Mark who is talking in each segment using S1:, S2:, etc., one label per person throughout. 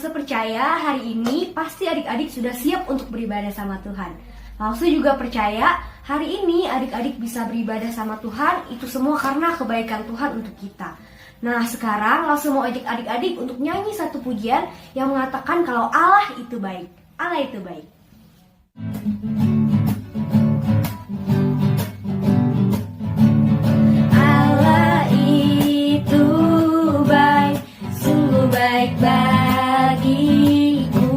S1: Lause percaya hari ini pasti adik-adik sudah siap untuk beribadah sama Tuhan. Lause juga percaya hari ini adik-adik bisa beribadah sama Tuhan, itu semua karena kebaikan Tuhan untuk kita. Nah, sekarang Lause mau ajak adik-adik untuk nyanyi satu pujian yang mengatakan kalau Allah itu baik. Allah itu baik. Allah itu baik, sungguh baik bagiku.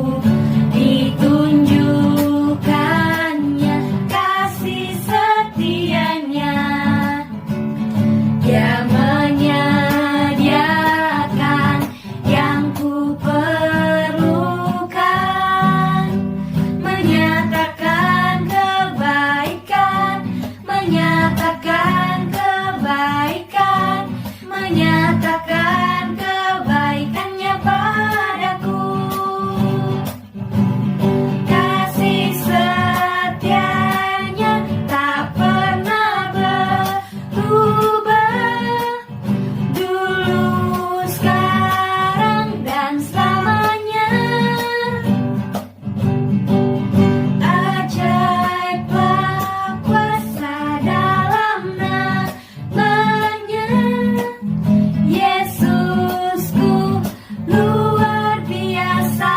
S1: Ditunjukkannya kasih setianya. Dia menyediakan yang ku perlukan, menyatakan kebaikan, menyatakan kebaikan, menyatakan kebaikannya padaku. Kasih setianya tak pernah berubah, dulu, sekarang, dan selamanya. Ajaiblah kuasa dalam namanya. Yesusku luar biasa.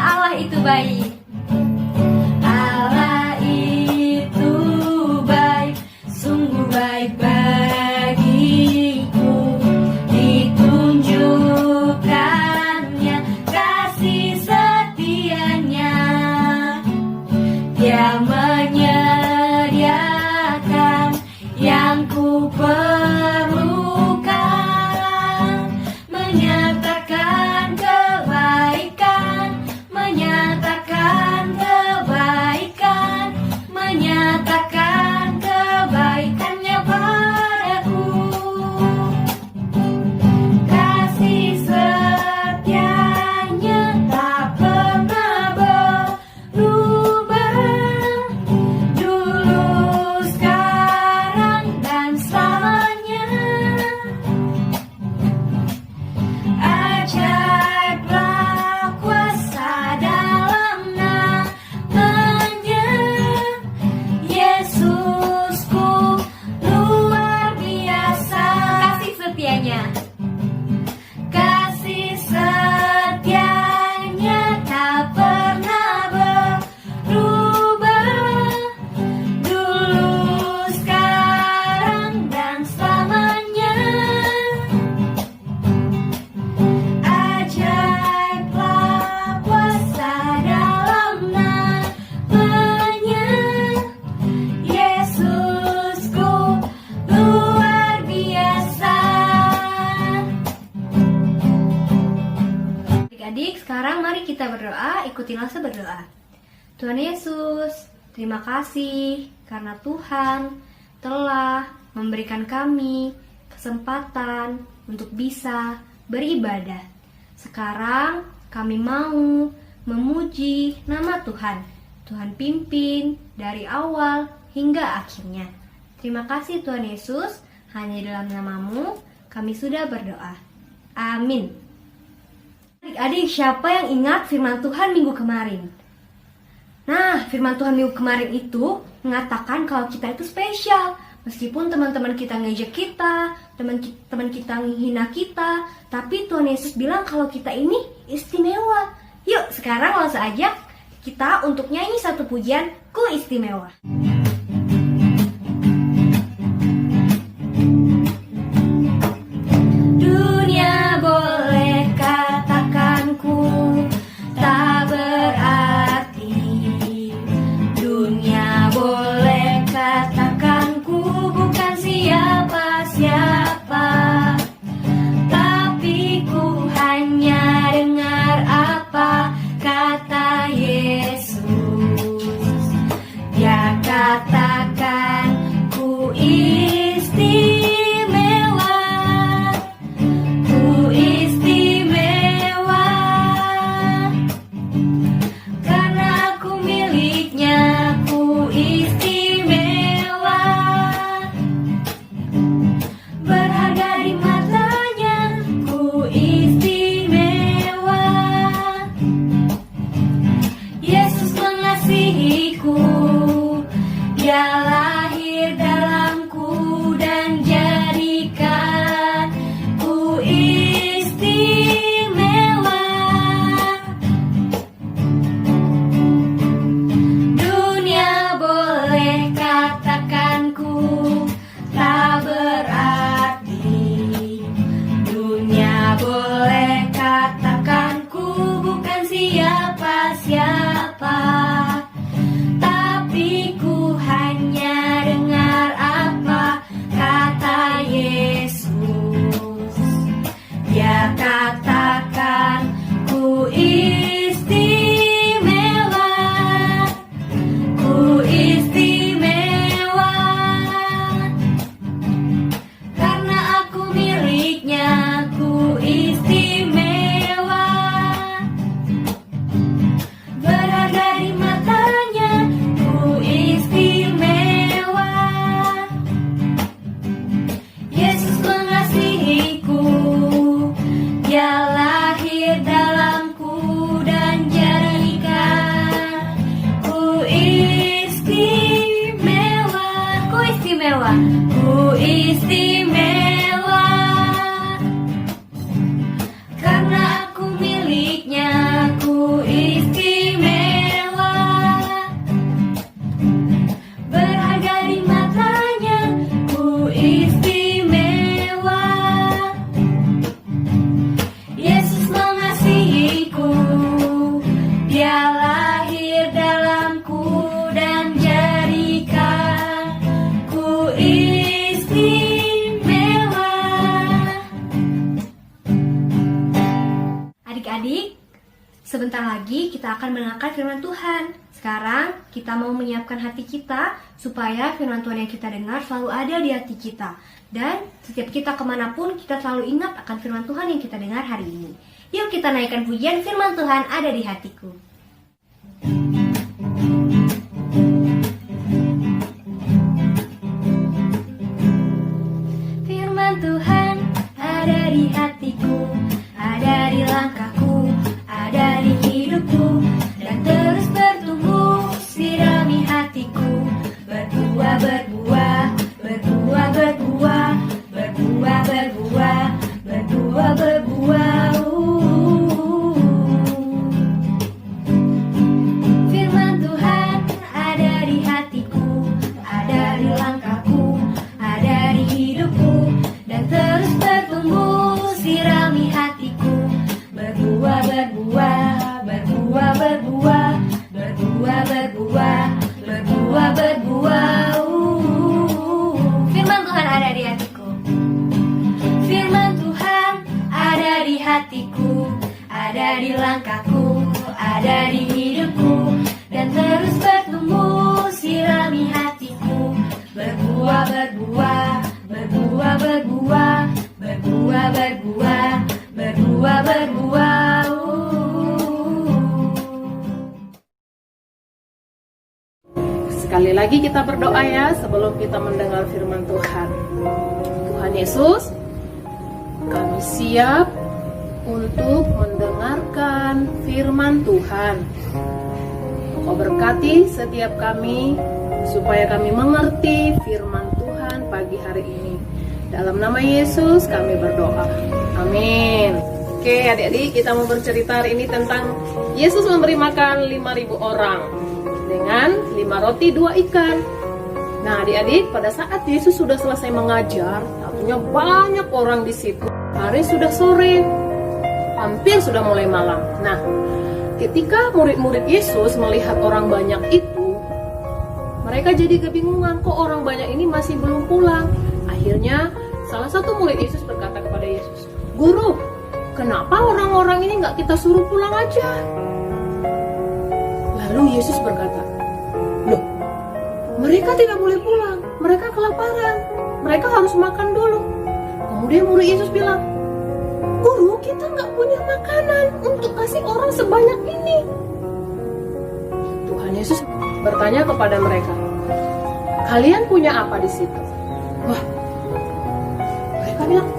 S1: Allah itu baik. Allah itu baik, sungguh baik bagiku. Ditunjukkannya kasih setianya. Dia menyediakan yang ku perlukan, menyatakan kebaikan, menyatakan kebaikan, menyatakan kebaikannya padaku. Kasih setianya tak pernah berubah, dulu, sekarang, dan selamanya. Ajaiblah kuasa dalam namanya. Yesusku luar biasa. Kasih setianya. Kasih setianya tak pernah berubah, dulu, sekarang, dan selamanya. Ajaiblah kuasa dalam namanya. Yesusku luar biasa. Adik-adik, sekarang mari kita berdoa. Ikuti Lause berdoa. Tuhan Yesus, terima kasih karena Tuhan telah memberikan kami kesempatan untuk bisa beribadah. Sekarang kami mau memuji nama Tuhan. Tuhan pimpin dari awal hingga akhirnya. Terima kasih Tuhan Yesus, hanya dalam nama-Mu kami sudah berdoa. Amin. Adik-adik, siapa yang ingat firman Tuhan minggu kemarin? Nah, firman Tuhan minggu kemarin itu mengatakan kalau kita itu spesial. Meskipun teman-teman kita ngejek kita, teman kita menghina kita, tapi Tuhan Yesus bilang kalau kita ini istimewa. Yuk, sekarang langsung ajak kita untuk nyanyi satu pujian Ku Istimewa. Dunia boleh katakan ku tak berarti, dunia boleh katakan ku bukan siapa-siapa, tapi ku hanya dengar apa kata Yesus. Dia lahir dalamku dan jadikanku istimewa. Adik-adik, sebentar lagi kita akan mendengarkan firman Tuhan. Sekarang kita mau menyiapkan hati kita supaya firman Tuhan yang kita dengar selalu ada di hati kita. Dan setiap kita kemanapun kita selalu ingat akan firman Tuhan yang kita dengar hari ini. Yuk kita naikkan pujian firman Tuhan ada di hatiku. Firman Tuhan ada di hatiku, ada di langkahku, ada di hidupku, dan terus bertumbuh sirami hatiku, berbuah, berbuah, berbuah, berbuah, berbuah, berbuah, berbuah, berbuah. Firman Tuhan ada di hatiku, ada di langkahku, ada di hidupku, dan terus bertumbuh sirami hatiku, berbuah, berbuah, berbuah, berbuah, berbuah, berbuah, berbuah, berbuah. Firman Tuhan ada di hatiku. Firman Tuhan ada di hatiku, ada di langkahku, ada di hidupku, dan terus bertumbuh sirami hatiku, berbuah, berbuah, berbuah, berbuah, berbuah, berbuah, berbuah, berbuah.
S2: Sekali lagi kita berdoa ya sebelum kita mendengar firman Tuhan. Tuhan Yesus, kami siap untuk mendengarkan firman Tuhan. Kau berkati setiap kami supaya kami mengerti firman Tuhan pagi hari ini. Dalam nama Yesus kami berdoa. Amin. Oke adik-adik, kita mau bercerita hari ini tentang Yesus memberi makan 5.000 orang dengan 5 roti 2 ikan. Nah adik-adik, pada saat Yesus sudah selesai mengajar, tentunya banyak orang di situ. Hari sudah sore, hampir sudah mulai malam. Nah, ketika murid-murid Yesus melihat orang banyak itu, mereka jadi kebingungan, kok orang banyak ini masih belum pulang. Akhirnya, salah satu murid Yesus berkata kepada Yesus, "Guru, kenapa orang-orang ini nggak kita suruh pulang aja?" Lalu Yesus berkata, "Loh, mereka tidak boleh pulang, mereka kelaparan, mereka harus makan dulu." Kemudian murid Yesus bilang, "Guru, kita nggak punya makanan untuk kasih orang sebanyak ini." Tuhan Yesus bertanya kepada mereka, "Kalian punya apa di situ?" Wah, mereka bilang,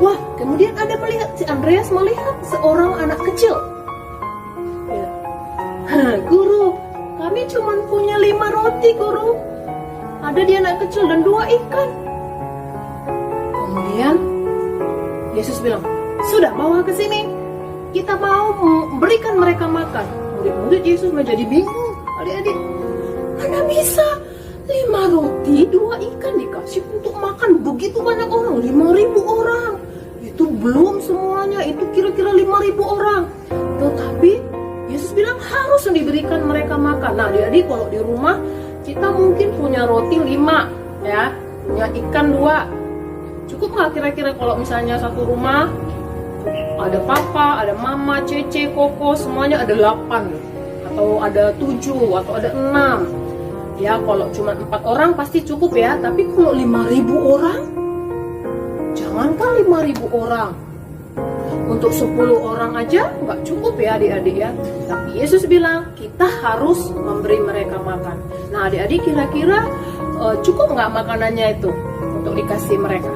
S2: "Wah." Kemudian ada melihat, si Andreas melihat seorang anak kecil. Ya. "Guru, kami cuma punya 5 roti, Guru. Ada di anak kecil dan 2 ikan." Kemudian Yesus bilang, "Sudah, bawa ke sini. Kita mau berikan mereka makan." Murid-murid Yesus menjadi bingung. Adik-adik, mana bisa 5 roti 2 ikan dikasih untuk makan begitu banyak orang, 5.000 orang. Itu belum semuanya, itu kira-kira 5.000 orang. Tetapi Yesus bilang harus diberikan mereka makan. Nah adik-adik, kalau di rumah kita mungkin punya roti 5 ya, punya ikan 2. Cukup nggak kira-kira kalau misalnya satu rumah ada papa, ada mama, cece, koko, semuanya ada 8 atau ada 7 atau ada 6. Ya kalau cuma 4 orang pasti cukup ya, tapi kalau 5.000 orang, jangankan 5.000 orang, untuk 10 orang aja nggak cukup ya adik-adik ya. Tapi Yesus bilang kita harus memberi mereka makan. Nah adik-adik, kira-kira cukup nggak makanannya itu untuk dikasih mereka?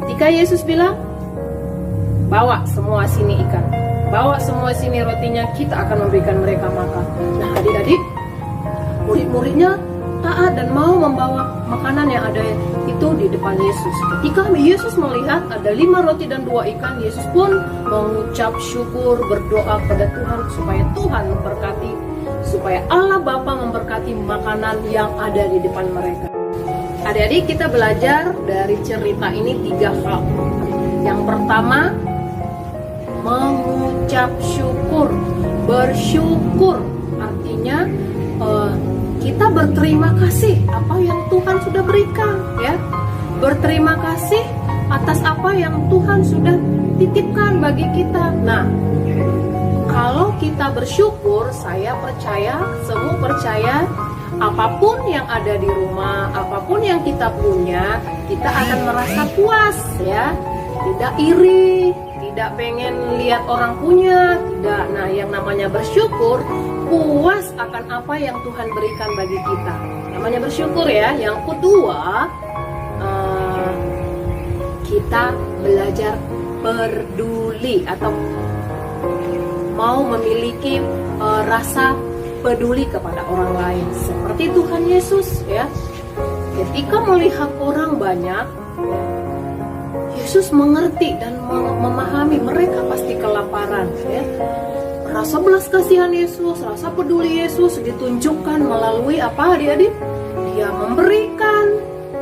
S2: Ketika Yesus bilang, "Bawa semua sini ikan, bawa semua sini rotinya, kita akan memberikan mereka makan." Nah adik-adik, murid-muridnya taat dan mau membawa makanan yang ada itu di depan Yesus. Ketika Yesus melihat ada 5 roti dan 2 ikan, Yesus pun mengucap syukur, berdoa kepada Tuhan supaya Tuhan memberkati, supaya Allah Bapa memberkati makanan yang ada di depan mereka. Adik-adik, kita belajar dari cerita ini 3 hal. Yang pertama, mengucap syukur. bersyukur. Artinya kita berterima kasih apa yang Tuhan sudah berikan, ya. Berterima kasih atas apa yang Tuhan sudah titipkan bagi kita. Nah, kalau kita bersyukur, saya percaya, semua percaya, apapun yang ada di rumah, apapun yang kita punya, kita akan merasa puas, ya. Tidak iri, tidak pengen lihat orang punya, tidak. Nah, yang namanya bersyukur, puas akan apa yang Tuhan berikan bagi kita. Namanya bersyukur, ya. Yang kedua, kita belajar peduli atau mau memiliki rasa peduli kepada orang lain. Seperti Tuhan Yesus, ya. Ketika melihat orang banyak, Yesus mengerti dan memahami mereka pasti kelaparan, ya. Rasa belas kasihan Yesus, rasa peduli Yesus ditunjukkan melalui apa, adik-adik? Dia memberikan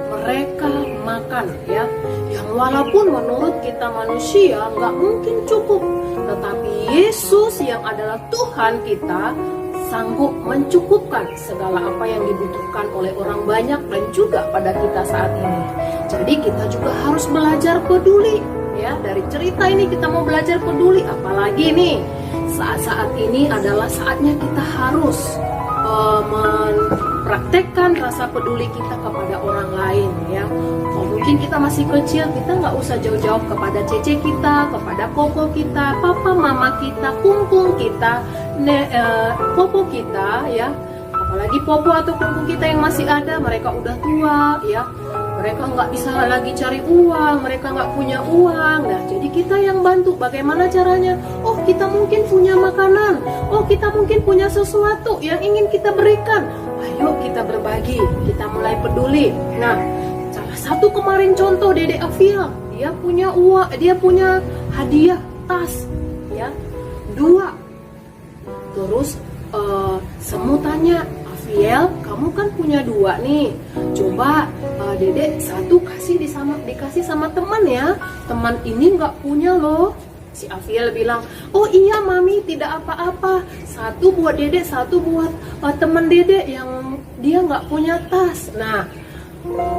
S2: mereka makan, ya. Yang walaupun menurut kita manusia nggak mungkin cukup, tetapi Yesus yang adalah Tuhan kita sanggup mencukupkan segala apa yang dibutuhkan oleh orang banyak dan juga pada kita saat ini. Jadi kita juga harus belajar peduli, ya. Dari cerita ini kita mau belajar peduli, apalagi nih saat-saat ini adalah saatnya kita harus mempraktekkan rasa peduli kita kepada orang lain, ya. Kalau mungkin kita masih kecil, kita nggak usah jauh-jauh kepada cece kita, kepada koko kita, papa mama kita, kungkung kita, popo kita, ya. Apalagi popo atau kungkung kita yang masih ada, mereka udah tua, ya. Mereka nggak bisa lagi cari uang, mereka nggak punya uang. Nah, jadi kita yang bantu. Bagaimana caranya? Oh, kita mungkin punya makanan. Oh, kita mungkin punya sesuatu yang ingin kita berikan. Ayo kita berbagi, kita mulai peduli. Nah, salah satu kemarin contoh Dede Afiel, dia punya uang, dia punya hadiah tas, ya, 2. Terus Semu tanya, Afiel, kamu kan punya 2 nih. Coba Dede 1 dikasih sama teman, ya. Teman ini nggak punya loh. Si Afiel bilang, oh iya mami, tidak apa-apa. 1 buat Dede, 1 buat teman Dede yang dia nggak punya tas. Nah,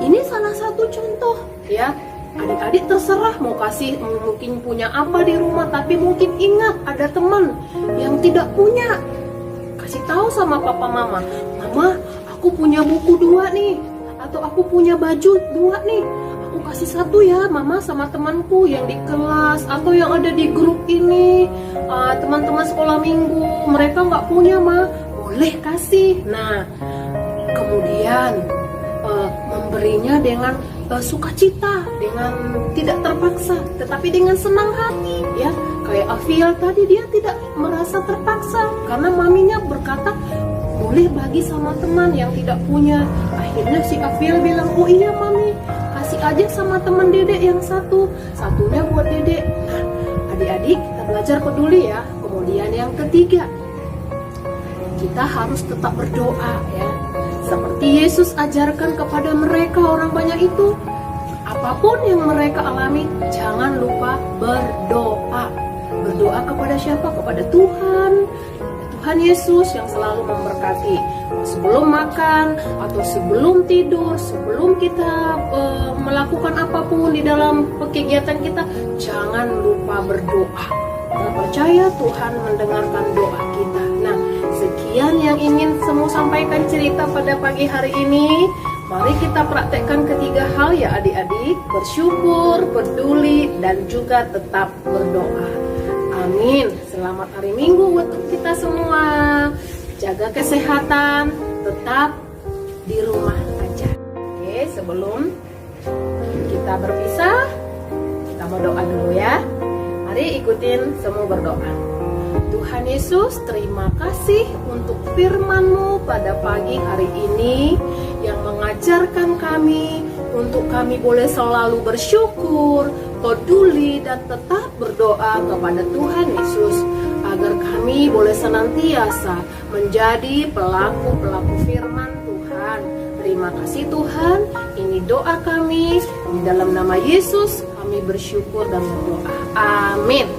S2: ini salah satu contoh, ya. Adik-adik terserah mau kasih, mungkin punya apa di rumah, tapi mungkin ingat ada teman yang tidak punya. Kasih tahu sama papa mama, mama, aku punya buku 2 nih, atau aku punya baju 2 nih. Aku kasih 1 ya, mama sama temanku yang di kelas atau yang ada di grup ini, teman-teman sekolah minggu, mereka nggak punya, ma, boleh kasih. Nah, kemudian memberinya dengan sukacita, dengan tidak terpaksa, tetapi dengan senang hati, ya. Kayak Afiel tadi, dia tidak merasa terpaksa karena maminya berkata boleh bagi sama teman yang tidak punya. Akhirnya si Afiel bilang, oh iya mami, kasih aja sama teman Dede yang 1-nya buat Dede. Nah, adik-adik, kita belajar peduli, ya. Kemudian yang ketiga, kita harus tetap berdoa, ya. Seperti Yesus ajarkan kepada mereka orang banyak itu, apapun yang mereka alami, jangan lupa berdoa. Berdoa kepada siapa? Kepada Tuhan. Tuhan Yesus yang selalu memberkati. Sebelum makan atau sebelum tidur, sebelum kita melakukan apapun di dalam kegiatan kita, jangan lupa berdoa. Kita percaya Tuhan mendengarkan doa kita. Nah, sekian yang ingin Semu sampaikan cerita pada pagi hari ini. Mari kita praktekkan ketiga hal, ya adik-adik. Bersyukur, peduli, dan juga tetap berdoa. Amin. Selamat hari Minggu untuk kita semua. Jaga kesehatan, tetap di rumah aja. Oke, sebelum kita berpisah, kita mau doa dulu, ya. Mari ikutin semua berdoa. Tuhan Yesus, terima kasih untuk firman-Mu pada pagi hari ini yang mengajarkan kami untuk kami boleh selalu bersyukur, peduli, dan tetap berdoa kepada Tuhan Yesus agar kami boleh senantiasa menjadi pelaku-pelaku firman Tuhan. Terima kasih Tuhan, ini doa kami, di dalam nama Yesus kami bersyukur dan berdoa. Amin.